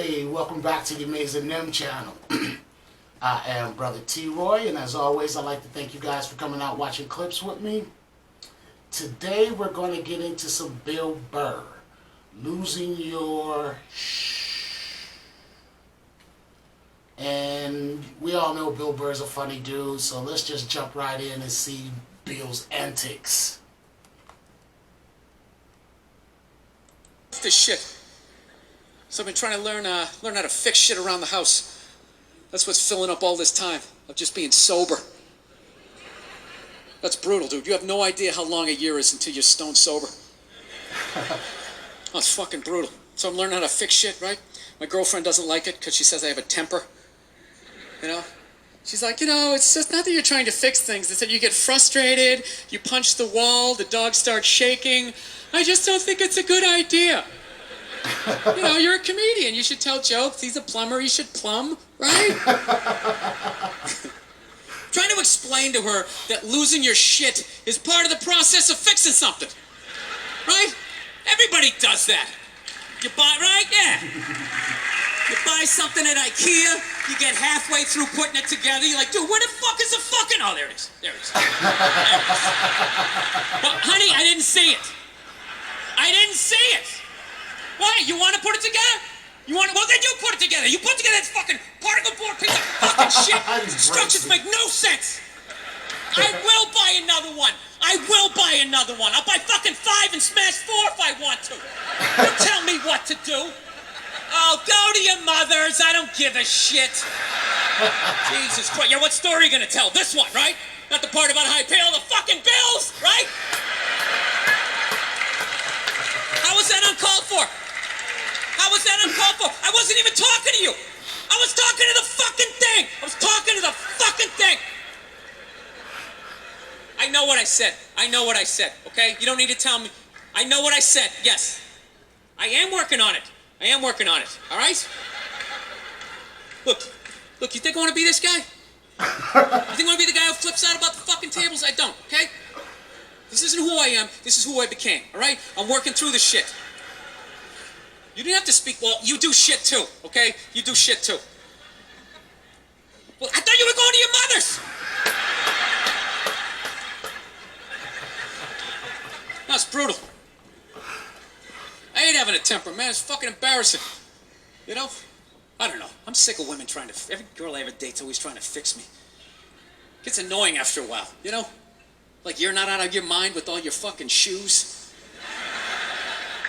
Hey, welcome back to the Amazing Nem channel. I am Brother T-Roy, and as always, I'd like to thank you guys for coming out watching clips with me. Today, we're going to get into some Bill Burr. Losing your And we all know Bill Burr's a funny dude, so let's just jump right in and see Bill's antics. This shit. So I've been trying to learn how to fix shit around the house. That's what's filling up all this time of just being sober. That's brutal, dude. You have no idea how long a year is until you're stone sober. Oh, it's fucking brutal. So I'm learning how to fix shit, right? My girlfriend doesn't like it because she says I have a temper. You know? She's like, it's just not that you're trying to fix things. It's that you get frustrated, you punch the wall, the dog starts shaking. I just don't think it's a good idea. You're a comedian. You should tell jokes. He's a plumber. He should plumb, right? Trying to explain to her that losing your shit is part of the process of fixing something, right? Everybody does that. You buy, right? Yeah. You buy something at IKEA, you get halfway through putting it together, you're like, dude, where the fuck is the fucking... Oh, there it is. There it is. There it is. Well, honey, I didn't see it. I didn't see it. Why? You want to put it together? Well, then you put it together. You put together this fucking particle board piece of fucking shit. Structures make no sense. I will buy another one. I will buy another one. I'll buy fucking 5 and smash 4 if I want to. You tell me what to do. Oh, go to your mother's. I don't give a shit. Jesus Christ. Yeah, what story are you going to tell? This one, right? Not the part about how I pay all the fucking bills, right? How was that uncalled for? How was that uncalled for? I wasn't even talking to you. I was talking to the fucking thing. I was talking to the fucking thing. I know what I said. I know what I said, okay? You don't need to tell me. I know what I said, yes. I am working on it. I am working on it, all right? Look, you think I want to be this guy? You think I want to be the guy who flips out about the fucking tables? I don't, okay? This isn't who I am. This is who I became, all right? I'm working through this shit. You didn't have to speak. Well, you do shit too, okay? You do shit too. Well, I thought you were going to your mother's. No, it's brutal. I hate having a temper, man. It's fucking embarrassing. I don't know. I'm sick of women trying to... Every girl I ever date's always trying to fix me. It gets annoying after a while, Like you're not out of your mind with all your fucking shoes.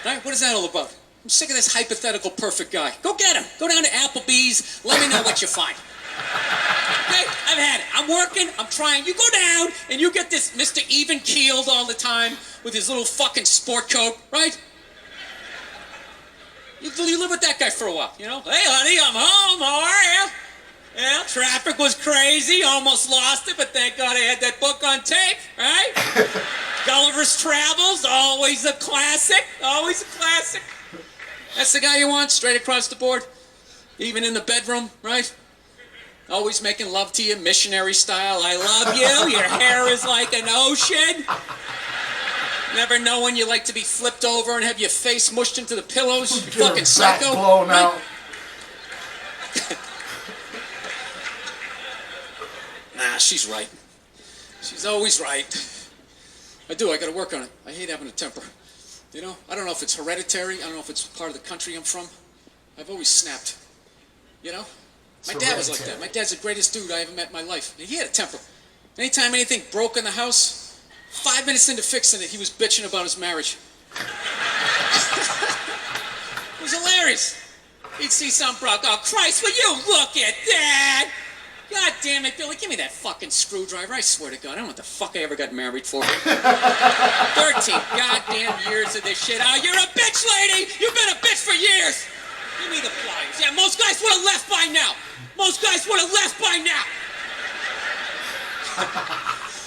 Right? What is that all about? I'm sick of this hypothetical perfect guy. Go get him. Go down to Applebee's. Let me know what you find. Okay? I've had it. I'm working. I'm trying. You go down and you get this Mr. Even-keeled all the time with his little fucking sport coat, right? You live with that guy for a while, Hey, honey, I'm home. How are you? Yeah, traffic was crazy. Almost lost it, but thank God I had that book on tape, right? Gulliver's Travels, always a classic. Always a classic. That's the guy you want, straight across the board. Even in the bedroom, right? Always making love to you, missionary style. I love you. Your hair is like an ocean. Never know when you like to be flipped over and have your face mushed into the pillows. You fucking psycho. Blown out. Nah, she's right. She's always right. I gotta work on it. I hate having a temper. I don't know if it's hereditary. I don't know if it's part of the country I'm from. I've always snapped. My dad was like that. My dad's the greatest dude I ever met in my life. He had a temper. Anytime anything broke in the house, 5 minutes into fixing it, he was bitching about his marriage. It was hilarious. He'd see something broke. Oh, Christ, will you look at that? God damn it, Billy, give me that fucking screwdriver. I swear to God, I don't know what the fuck I ever got married for. 13 goddamn years of this shit. Oh, you're a bitch, lady! You've been a bitch for years! Give me the pliers. Yeah, most guys would have left by now. Most guys would have left by now.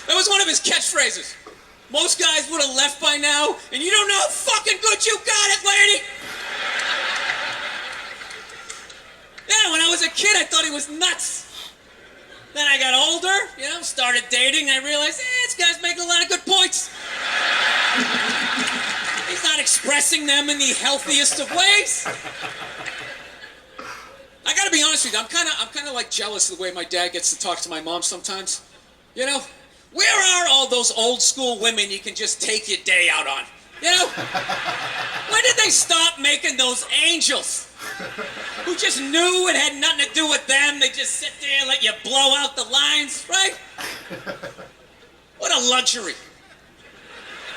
That was one of his catchphrases. Most guys would have left by now, and you don't know how fucking good you got it, lady! Yeah, when I was a kid, I thought he was nuts. Then I got older, started dating, and I realized, this guy's making a lot of good points. He's not expressing them in the healthiest of ways. honest with you, I'm kind of like jealous of the way my dad gets to talk to my mom sometimes. You know, where are all those old school women you can just take your day out on? You know, when did they stop making those angels who just knew it had nothing to do with them? They just sit there and let you blow out the lines, right? What a luxury.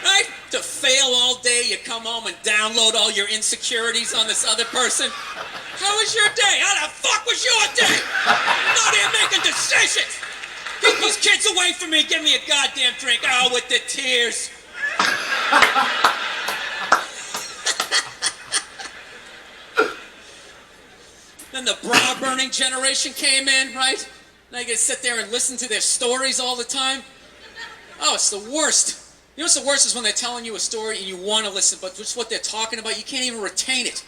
Right? To fail all day, you come home and download all your insecurities on this other person. How was your day? How the fuck was your day? I'm not here making decisions. Keep those kids away from me. Give me a goddamn drink. Oh, with the tears. Then the bra burning generation came in, right? Now you gotta sit there and listen to their stories all the time. Oh, it's the worst. You know what's the worst is when they're telling you a story and you want to listen, but just what they're talking about, you can't even retain it.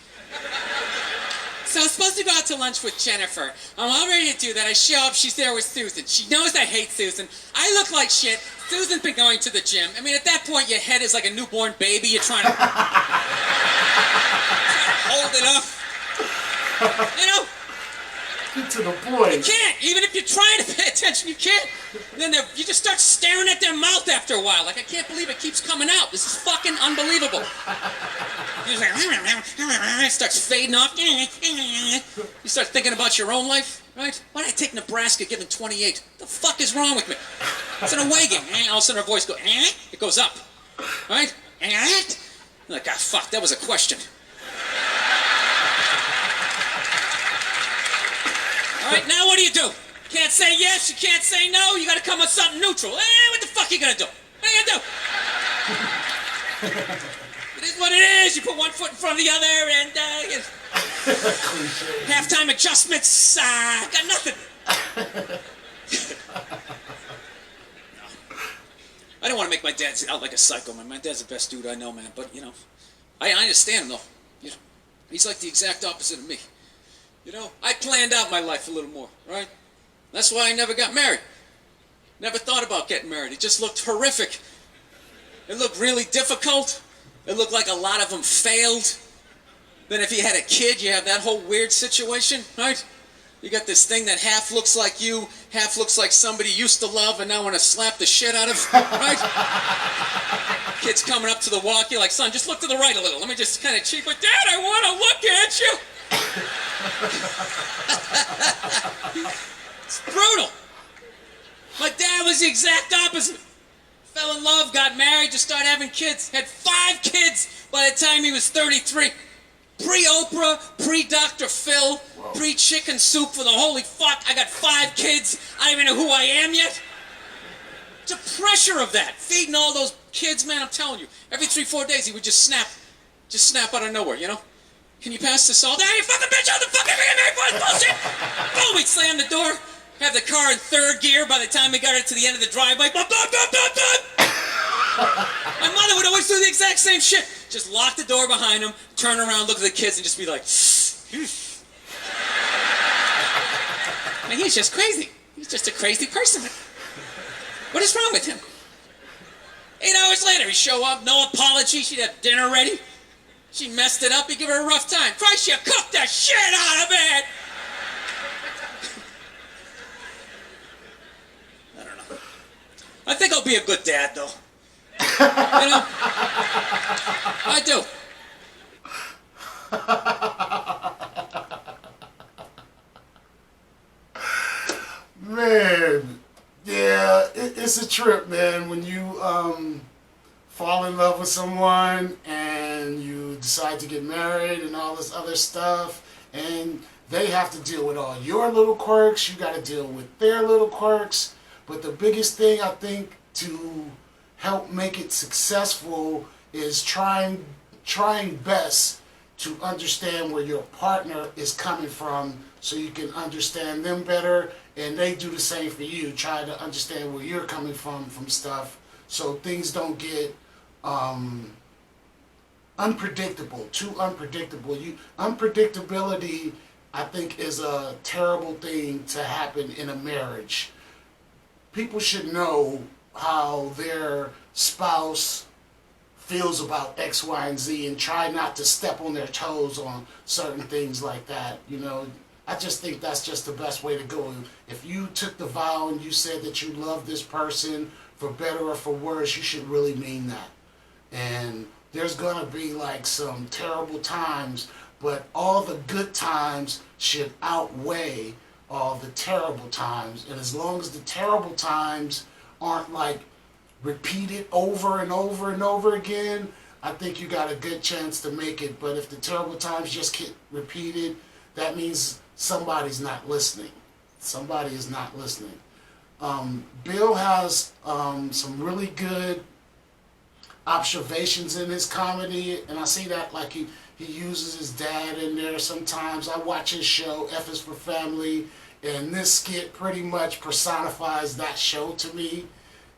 So I was supposed to go out to lunch with Jennifer. I'm all ready to do that. I show up, she's there with Susan. She knows I hate Susan. I look like shit. Susan's been going to the gym. I mean, at that point, your head is like a newborn baby. You're trying to hold it up. You know? Get to the point. You can't. Even if you're trying to pay attention, you can't. And then you just start staring at their mouth after a while. Like, I can't believe it keeps coming out. This is fucking unbelievable. You're like, it starts fading off. You start thinking about your own life, right? Why did I take Nebraska given 28? What the fuck is wrong with me? It's an away game. All of a sudden her voice goes, it goes up. Right? I'm like, ah, fuck, that was a question. All right, now what do? Can't say yes, you can't say no, you gotta come with something neutral. What the fuck are you gonna do? What are you gonna do? It is what it is, you put one foot in front of the other and, halftime adjustments, got nothing. I don't want to make my dad out like a psycho, man. My dad's the best dude I know, man, but, you know, I understand him, though. You know, he's like the exact opposite of me. You know, I planned out my life a little more, right? That's why I never got married. Never thought about getting married. It just looked horrific. It looked really difficult. It looked like a lot of them failed. Then if you had a kid, you have that whole weird situation, right? You got this thing that half looks like you, half looks like somebody you used to love and now want to slap the shit out of, right? Kid's coming up to the walk, you're like, son, just look to the right a little. Let me just kind of cheat, but Dad, I want to look at you. It's brutal. My dad was the exact opposite. Fell in love, got married, just started having kids. Had 5 kids by the time he was 33. Pre-Oprah, pre-Dr. Phil, pre-chicken soup for the holy fuck. I got 5 kids. I don't even know who I am yet. The pressure of that, feeding all those kids, man, I'm telling you. Every 3-4 days he would just snap out of nowhere, you know? Can you pass the salt? Ah, you fucking bitch, how the fuck are you getting married for this bullshit? Boom, we'd slam the door, have the car in 3rd gear by the time we got it to the end of the driveway. My mother would always do the exact same shit. Just lock the door behind him, turn around, look at the kids, and just be like, man, he's just crazy. He's just a crazy person. What is wrong with him? 8 hours later, he'd show up, no apology, she'd have dinner ready. She messed it up, he'd give her a rough time. Christ, you cooked the shit out of it! I don't know. I think I'll be a good dad, though. You know? I do. Man, yeah, it's a trip, man, when you fall in love with someone and you decide to get married and all this other stuff, and they have to deal with all your little quirks, you got to deal with their little quirks. But the biggest thing I think to help make it successful is trying best to understand where your partner is coming from so you can understand them better, and they do the same for you. Try to understand where you're coming from stuff so things don't get unpredictable, too unpredictable. Unpredictability, I think, is a terrible thing to happen in a marriage. People should know how their spouse feels about X, Y, and Z, and try not to step on their toes on certain things like that. You know, I just think that's just the best way to go. If you took the vow and you said that you love this person for better or for worse, you should really mean that. And there's going to be like some terrible times, but all the good times should outweigh all the terrible times. And as long as the terrible times aren't like repeated over and over and over again, I think you got a good chance to make it. But if the terrible times just get repeated, that means somebody's not listening. Somebody is not listening. Bill has some really good observations in his comedy, and I see that like he uses his dad in there sometimes. I watch his show, F is for Family, and this skit pretty much personifies that show to me.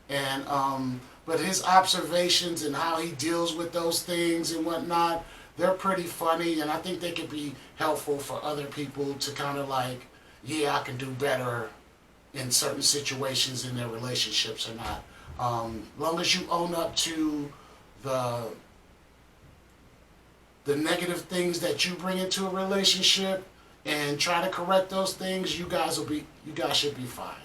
And but his observations and how he deals with those things and whatnot, they're pretty funny, and I think they could be helpful for other people to kind of like, yeah, I can do better in certain situations in their relationships or not. Long as you own up to the negative things that you bring into a relationship and try to correct those things, you guys should be fine.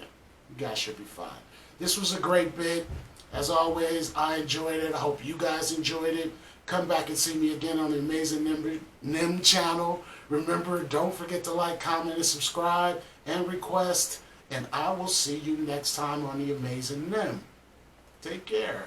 You guys should be fine. This was a great bit. As always, I enjoyed it. I hope you guys enjoyed it. Come back and see me again on the Amazing Nim channel. Remember, don't forget to like, comment, and subscribe, and request. And I will see you next time on the Amazing Nim. Take care.